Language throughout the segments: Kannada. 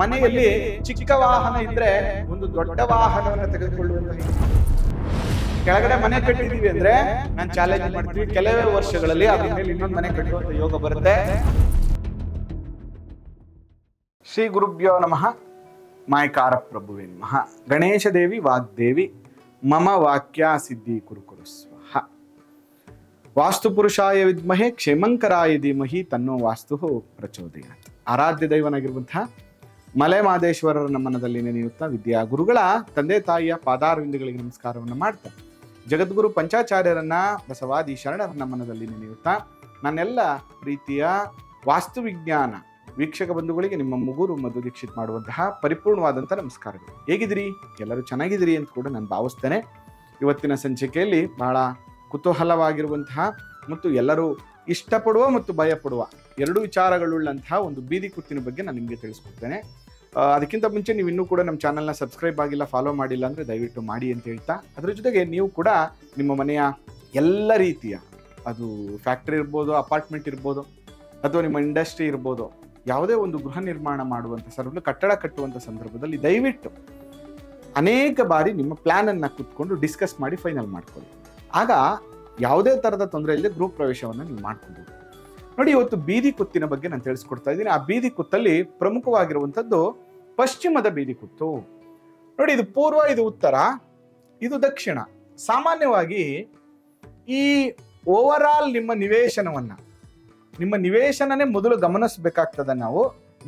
ಮನೆಯಲ್ಲಿ ಚಿಕ್ಕ ವಾಹನ ಇದ್ರೆ ಒಂದು ದೊಡ್ಡ ವಾಹನವನ್ನು ತೆಗೆದುಕೊಳ್ಳುವಂತಹ ಕೆಳಗಡೆ ಮನೆ ಕಟ್ಟಿದೀವಿ ಅಂದ್ರೆ ನಾನು ಚಾಲೆಂಜ್ ಮಾಡ್ತೀವಿ, ಕೆಲವೇ ವರ್ಷಗಳಲ್ಲಿ ಅದ್ರ ಮೇಲೆ ಇನ್ನೊಂದು ಮನೆ ಕಟ್ಟುವಂತ ಯೋಗ ಬರುತ್ತೆ. ಶ್ರೀ ಗುರುಭ್ಯೋ ನಮಃ. ಮಾಯಕಾರ ಪ್ರಭುವೇ ನಮಃ. ಗಣೇಶ ದೇವಿ ವಾಗ್ದೇವಿ ಮಮ ವಾಕ್ಯ ಸಿದ್ಧಿ ಕುರುಕುರು ಸ್ವಹ. ವಾಸ್ತು ಪುರುಷಾಯ ವಿದ್ಮಹೆ ಕ್ಷೇಮಂಕರಾಯ ಧೀಮಹಿ ತನ್ನೋ ವಾಸ್ತು ಪ್ರಚೋದಯಾತ್. ಆರಾಧ್ಯ ದೈವನಾಗಿರುವಂತಹ ಮಲೆ ಮಹದೇಶ್ವರರ ನಮನದಲ್ಲಿ ನೆನೆಯುತ್ತಾ ವಿದ್ಯಾ ಗುರುಗಳ ತಂದೆ ತಾಯಿಯ ಪಾದಾರವಿಂದಗಳಿಗೆ ನಮಸ್ಕಾರವನ್ನು ಮಾಡ್ತಾ ಜಗದ್ಗುರು ಪಂಚಾಚಾರ್ಯರನ್ನ ಬಸವಾದಿ ಶರಣರ ನಮನದಲ್ಲಿ ನೆನೆಯುತ್ತಾ ನನ್ನೆಲ್ಲ ರೀತಿಯ ವಾಸ್ತುವಿಜ್ಞಾನ ವೀಕ್ಷಕ ಬಂಧುಗಳಿಗೆ ನಿಮ್ಮ ಮುಗುರು ಮಧು ದೀಕ್ಷಿತ್ ಮಾಡುವಂತಹ ಪರಿಪೂರ್ಣವಾದಂಥ ನಮಸ್ಕಾರಗಳು. ಹೇಗಿದ್ದೀರಿ? ಎಲ್ಲರೂ ಚೆನ್ನಾಗಿದ್ದೀರಿ ಅಂತ ಕೂಡ ನಾನು ಭಾವಿಸ್ತೇನೆ. ಇವತ್ತಿನ ಸಂಚಿಕೆಯಲ್ಲಿ ಬಹಳ ಕುತೂಹಲವಾಗಿರುವಂತಹ ಮತ್ತು ಎಲ್ಲರೂ ಇಷ್ಟಪಡುವ ಮತ್ತು ಭಯಪಡುವ ಎರಡು ವಿಚಾರಗಳುಳ್ಳಂತಹ ಒಂದು ಬೀದಿ ಕುತ್ತಿನ ಬಗ್ಗೆ ನಾನು ನಿಮಗೆ ತಿಳಿಸ್ಕೊಡ್ತೇನೆ. ಅದಕ್ಕಿಂತ ಮುಂಚೆ ನೀವು ಇನ್ನೂ ಕೂಡ ನಮ್ಮ ಚಾನಲ್ನ ಸಬ್ಸ್ಕ್ರೈಬ್ ಆಗಿಲ್ಲ, ಫಾಲೋ ಮಾಡಿಲ್ಲ ಅಂದರೆ ದಯವಿಟ್ಟು ಮಾಡಿ ಅಂತ ಹೇಳ್ತಾ, ಅದರ ಜೊತೆಗೆ ನೀವು ಕೂಡ ನಿಮ್ಮ ಮನೆಯ ಎಲ್ಲ ರೀತಿಯ, ಅದು ಫ್ಯಾಕ್ಟ್ರಿ ಇರ್ಬೋದು, ಅಪಾರ್ಟ್ಮೆಂಟ್ ಇರ್ಬೋದು, ಅಥವಾ ನಿಮ್ಮ ಇಂಡಸ್ಟ್ರಿ ಇರ್ಬೋದು, ಯಾವುದೇ ಒಂದು ಗೃಹ ನಿರ್ಮಾಣ ಮಾಡುವಂಥ ಸಂದರ್ಭದಲ್ಲಿ, ಕಟ್ಟಡ ಕಟ್ಟುವಂಥ ಸಂದರ್ಭದಲ್ಲಿ ದಯವಿಟ್ಟು ಅನೇಕ ಬಾರಿ ನಿಮ್ಮ ಪ್ಲ್ಯಾನನ್ನು ಕೂತ್ಕೊಂಡು ಡಿಸ್ಕಸ್ ಮಾಡಿ ಫೈನಲ್ ಮಾಡ್ಕೊಳ್ಳಿ. ಆಗ ಯಾವುದೇ ಥರದ ತೊಂದರೆ ಇಲ್ಲದೆ ಗೃಹ ಪ್ರವೇಶವನ್ನು ನೀವು ಮಾಡ್ಕೊಬೋದು. ನೋಡಿ, ಇವತ್ತು ಬೀದಿ ಕುತ್ತಿನ ಬಗ್ಗೆ ನಾನು ತಿಳಿಸ್ಕೊಡ್ತಾ ಇದ್ದೀನಿ. ಆ ಬೀದಿ ಕುತ್ತಲ್ಲಿ ಪ್ರಮುಖವಾಗಿರುವಂಥದ್ದು ಪಶ್ಚಿಮದ ಬೀದಿ ಕುತ್ತು. ನೋಡಿ, ಇದು ಪೂರ್ವ, ಇದು ಉತ್ತರ, ಇದು ದಕ್ಷಿಣ. ಸಾಮಾನ್ಯವಾಗಿ ಈ ಓವರ್ ಆಲ್ ನಿಮ್ಮ ನಿವೇಶನನೇ ಮೊದಲು ಗಮನಿಸಬೇಕಾಗ್ತದೆ. ನಾವು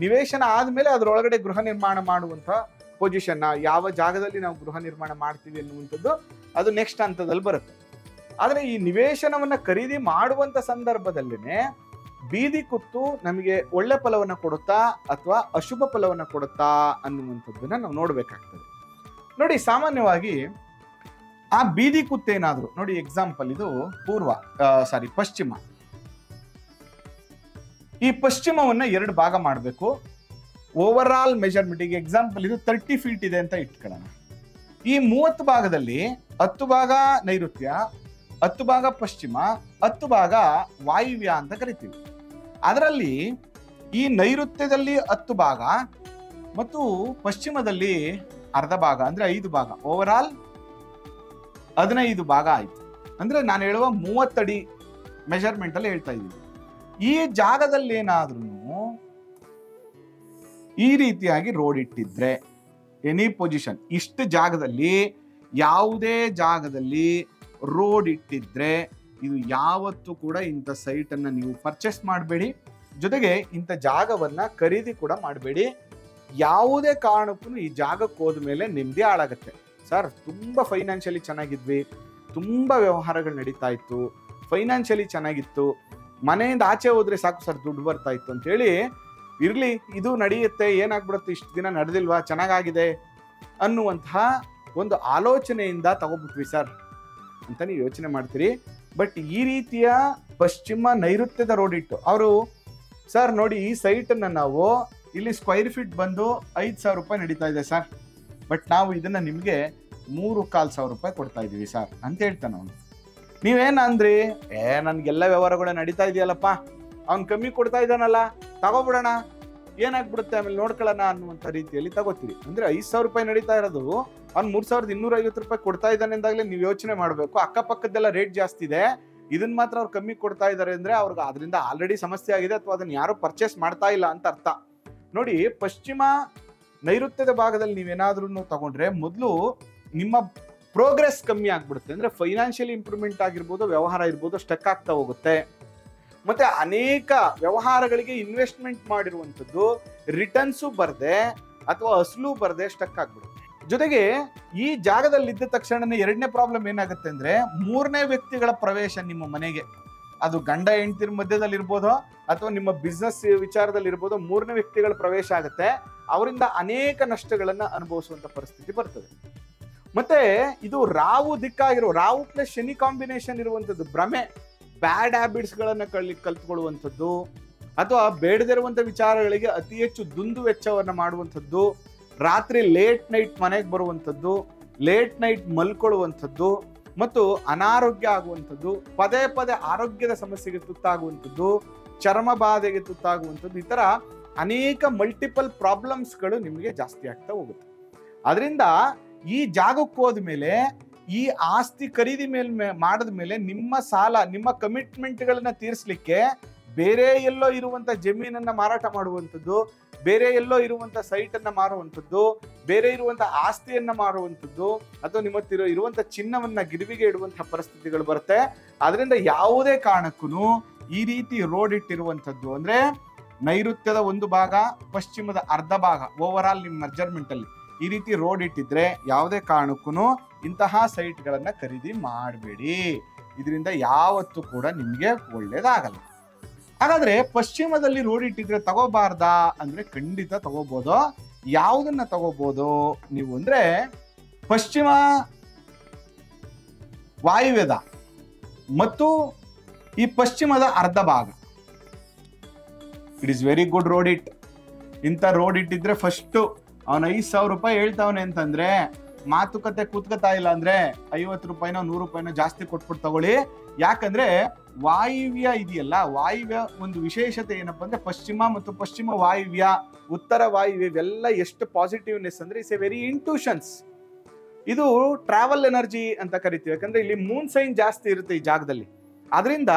ನಿವೇಶನ ಆದಮೇಲೆ ಅದರೊಳಗಡೆ ಗೃಹ ನಿರ್ಮಾಣ ಮಾಡುವಂಥ ಪೊಸಿಷನ್ನ, ಯಾವ ಜಾಗದಲ್ಲಿ ನಾವು ಗೃಹ ನಿರ್ಮಾಣ ಮಾಡ್ತೀವಿ ಅನ್ನುವಂಥದ್ದು ಅದು ನೆಕ್ಸ್ಟ್ ಹಂತದಲ್ಲಿ ಬರುತ್ತೆ. ಆದರೆ ಈ ನಿವೇಶನವನ್ನು ಖರೀದಿ ಮಾಡುವಂಥ ಸಂದರ್ಭದಲ್ಲೇ ಬೀದಿ ಕುತ್ತು ನಮಗೆ ಒಳ್ಳೆ ಫಲವನ್ನು ಕೊಡುತ್ತಾ ಅಥವಾ ಅಶುಭ ಫಲವನ್ನು ಕೊಡುತ್ತಾ ಅನ್ನುವಂಥದ್ದನ್ನ ನಾವು ನೋಡಬೇಕಾಗ್ತದೆ. ನೋಡಿ, ಸಾಮಾನ್ಯವಾಗಿ ಆ ಬೀದಿ ಕುತ್ತೇನಾದರೂ ನೋಡಿ, ಎಕ್ಸಾಂಪಲ್ ಇದು ಪಶ್ಚಿಮ. ಈ ಪಶ್ಚಿಮವನ್ನ ಎರಡು ಭಾಗ ಮಾಡಬೇಕು. ಓವರ್ ಆಲ್ ಮೆಜರ್ಮೆಂಟ್, ಎಕ್ಸಾಂಪಲ್ ಇದು 30 ಫೀಟ್ ಇದೆ ಅಂತ ಇಟ್ಕೊಳ್ಳೋಣ. ಈ 30 ಭಾಗದಲ್ಲಿ 10 ಭಾಗ ನೈಋತ್ಯ, 10 ಭಾಗ ಪಶ್ಚಿಮ, 10 ಭಾಗ ವಾಯುವ್ಯ ಅಂತ ಕರಿತೀವಿ. ಅದರಲ್ಲಿ ಈ ನೈಋತ್ಯದಲ್ಲಿ 10 ಭಾಗ ಮತ್ತು ಪಶ್ಚಿಮದಲ್ಲಿ ಅರ್ಧ ಭಾಗ, ಅಂದ್ರೆ 5 ಭಾಗ, ಓವರ್ ಆಲ್ 15 ಭಾಗ ಆಯ್ತು. ಅಂದ್ರೆ ನಾನು ಹೇಳುವ 30 ಅಡಿ ಮೆಜರ್ಮೆಂಟ್ ಅಲ್ಲಿ ಹೇಳ್ತಾ ಇದ್ದೀವಿ. ಈ ಜಾಗದಲ್ಲಿ ಏನಾದ್ರೂ ಈ ರೀತಿಯಾಗಿ ರೋಡ್ ಇಟ್ಟಿದ್ರೆ, ಎನಿ ಪೊಸಿಷನ್, ಇಷ್ಟು ಜಾಗದಲ್ಲಿ ಯಾವುದೇ ಜಾಗದಲ್ಲಿ ರೋಡ್ ಇಟ್ಟಿದ್ರೆ ಇದು ಯಾವತ್ತೂ ಕೂಡ ಇಂಥ ಸೈಟನ್ನು ನೀವು ಪರ್ಚೇಸ್ ಮಾಡಬೇಡಿ. ಜೊತೆಗೆ ಇಂಥ ಜಾಗವನ್ನು ಖರೀದಿ ಕೂಡ ಮಾಡಬೇಡಿ. ಯಾವುದೇ ಕಾರಣಕ್ಕೂ ಈ ಜಾಗಕ್ಕೆ ಹೋದ ಮೇಲೆ ನೆಮ್ಮದಿ ಹಾಳಾಗುತ್ತೆ. ಸರ್, ತುಂಬ ಫೈನಾನ್ಷಿಯಲಿ ಚೆನ್ನಾಗಿದ್ವಿ, ತುಂಬ ವ್ಯವಹಾರಗಳು ನಡೀತಾ ಇತ್ತು, ಫೈನಾನ್ಷಿಯಲಿ ಚೆನ್ನಾಗಿತ್ತು, ಮನೆಯಿಂದ ಆಚೆ ಹೋದ್ರೆ ಸಾಕು ಸರ್ ದುಡ್ಡು ಬರ್ತಾ ಇತ್ತು ಅಂತೇಳಿ, ಇರಲಿ ಇದು ನಡೆಯುತ್ತೆ, ಏನಾಗ್ಬಿಡುತ್ತೆ, ಇಷ್ಟು ದಿನ ನಡೆದಿಲ್ವಾ, ಚೆನ್ನಾಗಾಗಿದೆ ಅನ್ನುವಂತಹ ಒಂದು ಆಲೋಚನೆಯಿಂದ ತಗೋಬಿಟ್ವಿ ಸರ್ ಅಂತ ನೀವು ಯೋಚನೆ ಮಾಡ್ತೀರಿ. ಬಟ್ ಈ ರೀತಿಯ ಪಶ್ಚಿಮ ನೈಋತ್ಯದ ರೋಡ್ ಇಟ್ಟು ಅವರು, ಸರ್ ನೋಡಿ, ಈ ಸೈಟನ್ನು ನಾವು ಇಲ್ಲಿ ಸ್ಕ್ವೈರ್ ಫೀಟ್ ಬಂದು 5,000 ರೂಪಾಯಿ ನಡೀತಾ ಇದೆ ಸರ್, ಬಟ್ ನಾವು ಇದನ್ನು ನಿಮಗೆ 3,500 ರೂಪಾಯಿ ಕೊಡ್ತಾ ಇದ್ದೀವಿ ಸರ್ ಅಂತ ಹೇಳ್ತಾನೆ ಅವನು. ನೀವೇನು ಅಂದ್ರಿ? ನನ್ಗೆಲ್ಲ ವ್ಯವಹಾರಗಳು ನಡೀತಾ ಇದೆಯಲ್ಲಪ್ಪ, ಅವ್ನು ಕಮ್ಮಿ ಕೊಡ್ತಾ ಇದ್ದಾನಲ್ಲ, ತಗೋಬಿಡೋಣ, ಏನಾಗ್ಬಿಡುತ್ತೆ ಆಮೇಲೆ ನೋಡ್ಕೊಳ್ಳೋಣ ಅನ್ನುವಂಥ ರೀತಿಯಲ್ಲಿ ತಗೋತೀರಿ. ಅಂದರೆ 5,000 ರೂಪಾಯಿ ನಡೀತಾ ಇರೋದು ಅವ್ನು 3,250 ರೂಪಾಯಿ ಕೊಡ್ತಾ ಇದ್ದಾನೆ ಅಂದಾಗಲೇ ನೀವು ಯೋಚನೆ ಮಾಡಬೇಕು, ಅಕ್ಕಪಕ್ಕದ್ದೆಲ್ಲ ರೇಟ್ ಜಾಸ್ತಿ ಇದೆ, ಇದನ್ನ ಮಾತ್ರ ಅವ್ರು ಕಮ್ಮಿ ಕೊಡ್ತಾ ಇದ್ದಾರೆ ಅಂದರೆ ಅವ್ರಿಗೆ ಅದರಿಂದ ಆಲ್ರೆಡಿ ಸಮಸ್ಯೆ ಆಗಿದೆ ಅಥವಾ ಅದನ್ನು ಯಾರು ಪರ್ಚೇಸ್ ಮಾಡ್ತಾ ಇಲ್ಲ ಅಂತ ಅರ್ಥ. ನೋಡಿ, ಪಶ್ಚಿಮ ನೈಋತ್ಯದ ಭಾಗದಲ್ಲಿ ನೀವೇನಾದ್ರೂ ತಗೊಂಡ್ರೆ ಮೊದಲು ನಿಮ್ಮ ಪ್ರೋಗ್ರೆಸ್ ಕಮ್ಮಿ ಆಗ್ಬಿಡುತ್ತೆ. ಅಂದರೆ ಫೈನಾನ್ಷಿಯಲ್ ಇಂಪ್ರೂವ್ಮೆಂಟ್ ಆಗಿರ್ಬೋದು, ವ್ಯವಹಾರ ಇರ್ಬೋದು, ಸ್ಟಕ್ ಆಗ್ತಾ ಹೋಗುತ್ತೆ. ಮತ್ತೆ ಅನೇಕ ವ್ಯವಹಾರಗಳಿಗೆ ಇನ್ವೆಸ್ಟ್ಮೆಂಟ್ ಮಾಡಿರುವಂಥದ್ದು ರಿಟರ್ನ್ಸು ಬರದೆ ಅಥವಾ ಅಸಲು ಬರದೆ ಸ್ಟಕ್ ಆಗ್ಬಿಡುತ್ತೆ. ಜೊತೆಗೆ ಈ ಜಾಗದಲ್ಲಿ ಇದ್ದ ತಕ್ಷಣನೇ ಎರಡನೇ ಪ್ರಾಬ್ಲಮ್ ಏನಾಗುತ್ತೆ ಅಂದರೆ, ಮೂರನೇ ವ್ಯಕ್ತಿಗಳ ಪ್ರವೇಶ ನಿಮ್ಮ ಮನೆಗೆ, ಅದು ಗಂಡ ಹೆಂಡತಿರ ಮಧ್ಯದಲ್ಲಿರ್ಬೋದು ಅಥವಾ ನಿಮ್ಮ ಬಿಸ್ನೆಸ್ ವಿಚಾರದಲ್ಲಿರ್ಬೋದು, ಮೂರನೇ ವ್ಯಕ್ತಿಗಳ ಪ್ರವೇಶ ಆಗುತ್ತೆ. ಅವರಿಂದ ಅನೇಕ ನಷ್ಟಗಳನ್ನು ಅನುಭವಿಸುವಂಥ ಪರಿಸ್ಥಿತಿ ಬರ್ತದೆ. ಮತ್ತೆ ಇದು ರಾಹು ದಿಕ್ಕಾಗಿರೋ, ರಾಹು ಪ್ಲಸ್ ಶನಿ ಕಾಂಬಿನೇಷನ್ ಇರುವಂಥದ್ದು, ಭ್ರಮೆ, ಬ್ಯಾಡ್ ಹ್ಯಾಬಿಟ್ಸ್ಗಳನ್ನು ಕಲ್ತ್ಕೊಳ್ಳುವಂಥದ್ದು ಅಥವಾ ಬೇಡದಿರುವಂಥ ವಿಚಾರಗಳಿಗೆ ಅತಿ ಹೆಚ್ಚು ದುಂದು ವೆಚ್ಚವನ್ನು ಮಾಡುವಂಥದ್ದು, ರಾತ್ರಿ ಲೇಟ್ ನೈಟ್ ಮನೆಗೆ ಬರುವಂಥದ್ದು, ಲೇಟ್ ನೈಟ್ ಮಲ್ಕೊಳ್ಳುವಂಥದ್ದು ಮತ್ತು ಅನಾರೋಗ್ಯ ಆಗುವಂಥದ್ದು, ಪದೇ ಪದೇ ಆರೋಗ್ಯದ ಸಮಸ್ಯೆಗೆ ತುತ್ತಾಗುವಂಥದ್ದು, ಚರ್ಮ ಬಾಧೆಗೆ ತುತ್ತಾಗುವಂಥದ್ದು, ಈ ಥರ ಅನೇಕ ಮಲ್ಟಿಪಲ್ ಪ್ರಾಬ್ಲಮ್ಸ್ಗಳು ನಿಮಗೆ ಜಾಸ್ತಿ ಆಗ್ತಾ ಹೋಗುತ್ತೆ. ಅದರಿಂದ ಈ ಜಾಗಕ್ಕೆ ಹೋದ್ಮೇಲೆ ಈ ಆಸ್ತಿ ಖರೀದಿ ಮಾಡಿದ ಮೇಲೆ ನಿಮ್ಮ ಸಾಲ, ನಿಮ್ಮ ಕಮಿಟ್ಮೆಂಟ್ಗಳನ್ನ ತೀರಿಸಲಿಕ್ಕೆ ಬೇರೆ ಎಲ್ಲೋ ಇರುವಂತ ಜಮೀನನ್ನ ಮಾರಾಟ ಮಾಡುವಂಥದ್ದು, ಬೇರೆ ಎಲ್ಲೋ ಇರುವಂತ ಸೈಟ್ ಅನ್ನ ಮಾರುವಂಥದ್ದು, ಬೇರೆ ಇರುವಂತ ಆಸ್ತಿಯನ್ನ ಮಾರುವಂಥದ್ದು, ಅಥವಾ ನಿಮ್ಮ ಹತ್ತಿರ ಇರುವಂತ ಚಿನ್ನವನ್ನ ಗಿರಿವಿಗೆ ಇಡುವಂತಹ ಪರಿಸ್ಥಿತಿಗಳು ಬರುತ್ತೆ. ಅದರಿಂದ ಯಾವುದೇ ಕಾರಣಕ್ಕೂ ಈ ರೀತಿ ರೋಡ್ ಇಟ್ಟಿರುವಂಥದ್ದು ಅಂದ್ರೆ ನೈಋತ್ಯದ ಒಂದು ಭಾಗ, ಪಶ್ಚಿಮದ ಅರ್ಧ ಭಾಗ, ಓವರ್ ಆಲ್ ನಿಮ್ಮ ಮೆಜರ್ಮೆಂಟ್ ಅಲ್ಲಿ ಈ ರೀತಿ ರೋಡ್ ಇಟ್ಟಿದ್ರೆ ಯಾವುದೇ ಕಾರಣಕ್ಕೂ ಇಂತಹ ಸೈಟ್ಗಳನ್ನ ಖರೀದಿ ಮಾಡಬೇಡಿ. ಇದರಿಂದ ಯಾವತ್ತೂ ಕೂಡ ನಿಮ್ಗೆ ಒಳ್ಳೇದಾಗಲ್ಲ. ಹಾಗಾದ್ರೆ ಪಶ್ಚಿಮದಲ್ಲಿ ರೋಡ್ ಇಟ್ಟಿದ್ರೆ ತಗೋಬಾರ್ದಾ ಅಂದ್ರೆ ಖಂಡಿತ ತಗೋಬಹುದು. ಯಾವುದನ್ನ ತಗೋಬಹುದು ನೀವು ಅಂದ್ರೆ ಪಶ್ಚಿಮ ವಾಯುವ್ಯದ ಮತ್ತು ಈ ಪಶ್ಚಿಮದ ಅರ್ಧ ಭಾಗ. It is very good road it. ಇಂಥ ರೋಡ್ ಇಟ್ಟಿದ್ರೆ ಫಸ್ಟ್ ಅವನು 5,000 ರೂಪಾಯಿ ಹೇಳ್ತಾವನೆ ಅಂತಂದ್ರೆ ಮಾತುಕತೆ ಕೂತ್ಕತಾ ಇಲ್ಲ ಅಂದ್ರೆ 50 ರೂಪಾಯಿನೋ 100 ರೂಪಾಯಿನೋ ಜಾಸ್ತಿ ಕೊಟ್ಬಿಟ್ಟು ತಗೊಳ್ಳಿ. ಯಾಕಂದ್ರೆ ವಾಯುವ್ಯ ಇದೆಯಲ್ಲ, ವಾಯುವ್ಯ ಒಂದು ವಿಶೇಷತೆ ಏನಪ್ಪಾ ಅಂದ್ರೆ ಪಶ್ಚಿಮ ಮತ್ತು ಪಶ್ಚಿಮ ವಾಯುವ್ಯ, ಉತ್ತರ ವಾಯುವ್ಯ ಇವೆಲ್ಲ ಎಷ್ಟು ಪಾಸಿಟಿವ್ನೆಸ್ ಅಂದ್ರೆ ಇಟ್ಸ್ ಎ ವೆರಿ ಇಂಟ್ಯೂಷನ್ಸ್. ಇದು ಟ್ರಾವೆಲ್ ಎನರ್ಜಿ ಅಂತ ಕರಿತೀವಿ. ಯಾಕಂದ್ರೆ ಇಲ್ಲಿ ಮೂನ್ ಸೈನ್ ಜಾಸ್ತಿ ಇರುತ್ತೆ ಈ ಜಾಗದಲ್ಲಿ. ಅದರಿಂದ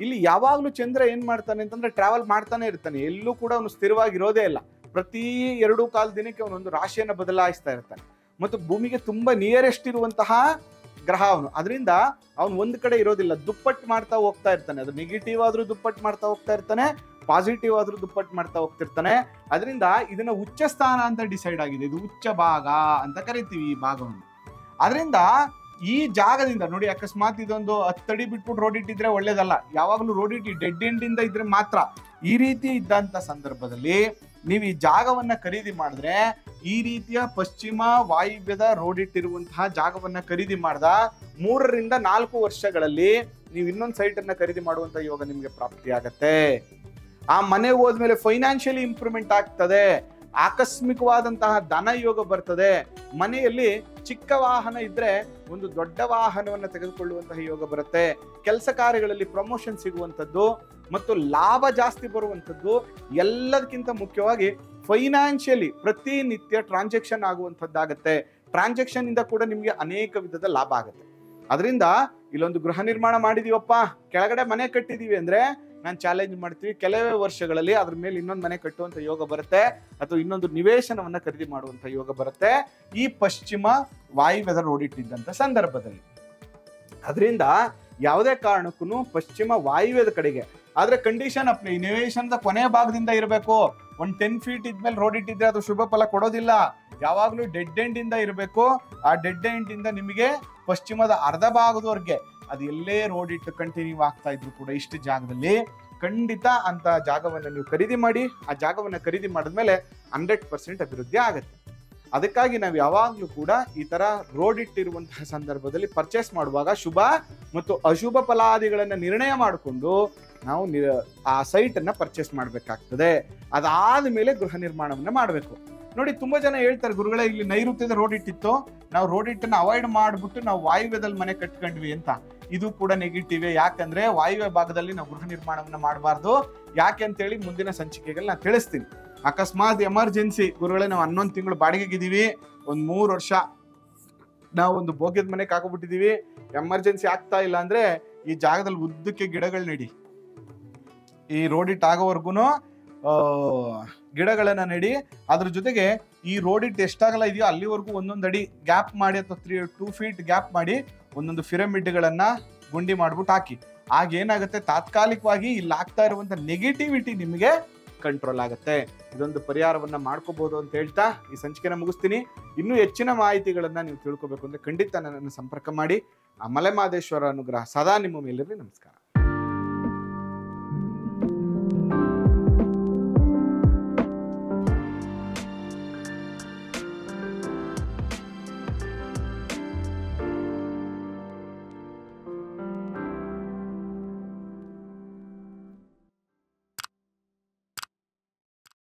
ಇಲ್ಲಿ ಯಾವಾಗ್ಲೂ ಚಂದ್ರ ಏನ್ ಮಾಡ್ತಾನೆ ಅಂತಂದ್ರೆ ಟ್ರಾವೆಲ್ ಮಾಡ್ತಾನೆ ಇರ್ತಾನೆ. ಎಲ್ಲೂ ಕೂಡ ಅವನು ಸ್ಥಿರವಾಗಿರೋದೇ ಇಲ್ಲ. ಪ್ರತಿ 2 ದಿನಕ್ಕೆ ಅವನೊಂದು ರಾಶಿಯನ್ನ ಬದಲಾಯಿಸ್ತಾ ಇರ್ತಾನೆ. ಮತ್ತು ಭೂಮಿಗೆ ತುಂಬಾ ನಿಯರೆಸ್ಟ್ ಇರುವಂತಹ ಗ್ರಹ ಅವನು. ಅದರಿಂದ ಅವನು ಒಂದ್ ಕಡೆ ಇರೋದಿಲ್ಲ, ದುಪ್ಪಟ್ಟು ಮಾಡ್ತಾ ಹೋಗ್ತಾ ಇರ್ತಾನೆ. ಅದು ನೆಗೆಟಿವ್ ಆದ್ರೂ ದುಪ್ಪಟ್ಟು ಮಾಡ್ತಾ ಹೋಗ್ತಾ ಇರ್ತಾನೆ, ಪಾಸಿಟಿವ್ ಆದ್ರೂ ದುಪ್ಪಟ್ಟು ಮಾಡ್ತಾ ಹೋಗ್ತಿರ್ತಾನೆ. ಅದರಿಂದ ಇದನ್ನ ಉಚ್ಚ ಸ್ಥಾನ ಅಂತ ಡಿಸೈಡ್ ಆಗಿದೆ. ಇದು ಉಚ್ಚ ಭಾಗ ಅಂತ ಕರಿತೀವಿ ಈ ಭಾಗವನ್ನು. ಅದರಿಂದ ಈ ಜಾಗದಿಂದ ನೋಡಿ, ಅಕಸ್ಮಾತ್ ಇದೊಂದು 10 ಅಡಿ ಬಿಟ್ಬಿಟ್ಟು ರೋಡ್ ಇಟ್ಟಿದ್ರೆ ಒಳ್ಳೇದಲ್ಲ. ಯಾವಾಗಲೂ ರೋಡ್ ಇಟ್ಟು ಡೆಡ್ ಎಂಡ್ ಇಂದ ಇದ್ರೆ ಮಾತ್ರ. ಈ ರೀತಿ ಇದ್ದಂತ ಸಂದರ್ಭದಲ್ಲಿ ನೀವು ಈ ಜಾಗವನ್ನ ಖರೀದಿ ಮಾಡಿದ್ರೆ, ಈ ರೀತಿಯ ಪಶ್ಚಿಮ ವಾಯುವ್ಯದ ರೋಡ್ ಇಟ್ಟಿರುವಂತಹ ಜಾಗವನ್ನ ಖರೀದಿ ಮಾಡಿದ 3 ರಿಂದ 4 ವರ್ಷಗಳಲ್ಲಿ ನೀವು ಇನ್ನೊಂದು ಸೈಟ್ ಅನ್ನ ಖರೀದಿ ಮಾಡುವಂತ ಯೋಗ ನಿಮ್ಗೆ ಪ್ರಾಪ್ತಿ ಆಗತ್ತೆ. ಆ ಮನೆ ಹೋದ್ಮೇಲೆ ಫೈನಾನ್ಷಿಯಲಿ ಇಂಪ್ರೂವ್ಮೆಂಟ್ ಆಗ್ತದೆ, ಆಕಸ್ಮಿಕವಾದಂತಹ ಧನ ಯೋಗ ಬರ್ತದೆ. ಮನೆಯಲ್ಲಿ ಚಿಕ್ಕ ವಾಹನ ಇದ್ರೆ ಒಂದು ದೊಡ್ಡ ವಾಹನವನ್ನ ತೆಗೆದುಕೊಳ್ಳುವಂತಹ ಯೋಗ ಬರುತ್ತೆ. ಕೆಲಸ ಕಾರ್ಯಗಳಲ್ಲಿ ಪ್ರಮೋಷನ್ ಸಿಗುವಂಥದ್ದು ಮತ್ತು ಲಾಭ ಜಾಸ್ತಿ ಬರುವಂಥದ್ದು. ಎಲ್ಲದಕ್ಕಿಂತ ಮುಖ್ಯವಾಗಿ ಫೈನಾನ್ಷಿಯಲಿ ಪ್ರತಿನಿತ್ಯ ಟ್ರಾನ್ಸಾಕ್ಷನ್ ಆಗುವಂಥದ್ದಾಗತ್ತೆ. ಟ್ರಾನ್ಸಾಕ್ಷನ್ ಇಂದ ಕೂಡ ನಿಮ್ಗೆ ಅನೇಕ ವಿಧದ ಲಾಭ ಆಗುತ್ತೆ. ಅದರಿಂದ ಇಲ್ಲೊಂದು ಗೃಹ ನಿರ್ಮಾಣ ಮಾಡಿದೀವಪ್ಪ, ಕೆಳಗಡೆ ಮನೆ ಕಟ್ಟಿದೀವಿ ಅಂದ್ರೆ ನಾನು ಚಾಲೆಂಜ್ ಮಾಡ್ತೀವಿ, ಕೆಲವೇ ವರ್ಷಗಳಲ್ಲಿ ಅದ್ರ ಮೇಲೆ ಇನ್ನೊಂದು ಮನೆ ಕಟ್ಟುವಂತ ಯೋಗ ಬರುತ್ತೆ, ಅಥವಾ ಇನ್ನೊಂದು ನಿವೇಶನವನ್ನ ಖರೀದಿ ಮಾಡುವಂತ ಯೋಗ ಬರುತ್ತೆ ಈ ಪಶ್ಚಿಮ ವಾಯುವ್ಯದ ರೋಡ್ ಇಟ್ಟಿದ್ದಂತ ಸಂದರ್ಭದಲ್ಲಿ. ಅದರಿಂದ ಯಾವುದೇ ಕಾರಣಕ್ಕೂ ಪಶ್ಚಿಮ ವಾಯುವ್ಯದ ಕಡೆಗೆ, ಆದ್ರೆ ಕಂಡೀಷನ್ ಅಪ್ಲೈ, ನಿವೇಶನದ ಕೊನೆಯ ಭಾಗದಿಂದ ಇರಬೇಕು. ಒಂದು 10 ಫೀಟ್ ಇದ್ಮೇಲೆ ರೋಡ್ ಇಟ್ಟಿದ್ರೆ ಅದು ಶುಭ ಫಲ ಕೊಡೋದಿಲ್ಲ. ಯಾವಾಗ್ಲೂ ಡೆಡ್ ಎಂಡ್ ಇಂದ ಇರಬೇಕು. ಆ ಡೆಡ್ ಎಂಡ್ ಇಂದ ನಿಮಗೆ ಪಶ್ಚಿಮದ ಅರ್ಧ ಭಾಗದವರೆಗೆ ಅದು ಎಲ್ಲೇ ರೋಡ್ ಇಟ್ಟು ಕಂಟಿನ್ಯೂ ಆಗ್ತಾ ಇದ್ರು ಕೂಡ ಇಷ್ಟು ಜಾಗದಲ್ಲಿ ಖಂಡಿತ ಅಂತ ಜಾಗವನ್ನು ನೀವು ಖರೀದಿ ಮಾಡಿ. ಆ ಜಾಗವನ್ನು ಖರೀದಿ ಮಾಡಿದ್ಮೇಲೆ 100% ಅಭಿವೃದ್ಧಿ ಆಗುತ್ತೆ. ಅದಕ್ಕಾಗಿ ನಾವು ಯಾವಾಗ್ಲೂ ಕೂಡ ಈ ತರ ರೋಡ್ ಇಟ್ಟಿರುವಂತಹ ಸಂದರ್ಭದಲ್ಲಿ ಪರ್ಚೇಸ್ ಮಾಡುವಾಗ ಶುಭ ಮತ್ತು ಅಶುಭ ಫಲಾದಿಗಳನ್ನ ನಿರ್ಣಯ ಮಾಡಿಕೊಂಡು ನಾವು ಆ ಸೈಟ್ ಅನ್ನ ಪರ್ಚೇಸ್ ಮಾಡ್ಬೇಕಾಗ್ತದೆ. ಅದಾದ ಮೇಲೆ ಗೃಹ ನಿರ್ಮಾಣವನ್ನ ಮಾಡಬೇಕು. ನೋಡಿ, ತುಂಬಾ ಜನ ಹೇಳ್ತಾರೆ, ಗುರುಗಳೇ ಇಲ್ಲಿ ನೈಋತ್ಯದ ರೋಡ್ ಇಟ್ಟಿತ್ತು, ನಾವು ರೋಡ್ ಇಟ್ಟನ್ನ ಅವಾಯ್ಡ್ ಮಾಡ್ಬಿಟ್ಟು ನಾವು ವಾಯುವ್ಯದಲ್ಲಿ ಮನೆ ಕಟ್ಕೊಂಡ್ವಿ ಅಂತ. ಇದು ಕೂಡ ನೆಗೆಟಿವ್. ಯಾಕಂದ್ರೆ ವಾಯುವ್ಯ ಭಾಗದಲ್ಲಿ ನಾವು ಗೃಹ ನಿರ್ಮಾಣವನ್ನ ಮಾಡಬಾರ್ದು. ಯಾಕೆ ಅಂತೇಳಿ ಮುಂದಿನ ಸಂಚಿಕೆಗಳಲ್ಲಿ ನಾನು ತಿಳಿಸ್ತೀನಿ. ಅಕಸ್ಮಾತ್ ಎಮರ್ಜೆನ್ಸಿ, ಗುರುಗಳೇ ನಾವು 11 ತಿಂಗಳು ಬಾಡಿಗೆಗಿದ್ದೀವಿ, ಒಂದು 3 ವರ್ಷ ನಾವು ಒಂದು ಭೋಗ್ಯದ ಮನೆಗೆ ಹಾಕೋಬಿಟ್ಟಿದೀವಿ, ಎಮರ್ಜೆನ್ಸಿ ಆಗ್ತಾ ಇಲ್ಲ ಅಂದ್ರೆ ಈ ಜಾಗದಲ್ಲಿ ಉದ್ದಕ್ಕೆ ಗಿಡಗಳು ನೆಡಿ. ಈ ರೋಡ್ ಇಟ್ ಆಗೋವರೆಗೂ ಗಿಡಗಳನ್ನ ನೆಡಿ. ಅದ್ರ ಜೊತೆಗೆ ಈ ರೋಡ್ ಇಟ್ ಎಷ್ಟಾಗಲ್ಲ ಇದೆಯೋ ಅಲ್ಲಿವರೆಗೂ 1 ಅಡಿ ಗ್ಯಾಪ್ ಮಾಡಿ, ಅಥವಾ 2 ಫೀಟ್ ಗ್ಯಾಪ್ ಮಾಡಿ ಒಂದೊಂದು ಪಿರಮಿಡ್ಗಳನ್ನ ಗುಂಡಿ ಮಾಡ್ಬಿಟ್ಟು ಹಾಕಿ. ಆಗ ಏನಾಗುತ್ತೆ, ತಾತ್ಕಾಲಿಕವಾಗಿ ಇಲ್ಲಿ ಆಗ್ತಾ ಇರುವಂತ ನೆಗೆಟಿವಿಟಿ ನಿಮಗೆ ಕಂಟ್ರೋಲ್ ಆಗುತ್ತೆ. ಇದೊಂದು ಪರಿಹಾರವನ್ನ ಮಾಡ್ಕೋಬಹುದು ಅಂತ ಹೇಳ್ತಾ ಈ ಸಂಚಿಕೆನ ಮುಗಿಸ್ತೀನಿ. ಇನ್ನೂ ಹೆಚ್ಚಿನ ಮಾಹಿತಿಗಳನ್ನ ನೀವು ತಿಳ್ಕೊಬೇಕು ಅಂದ್ರೆ ಖಂಡಿತ ನನ್ನನ್ನು ಸಂಪರ್ಕ ಮಾಡಿ. ಆ ಮಲೆಮಹದೇಶ್ವರ ಅನುಗ್ರಹ ಸದಾ ನಿಮ್ಮ ಮೇಲಿರಲಿ. ನಮಸ್ಕಾರ.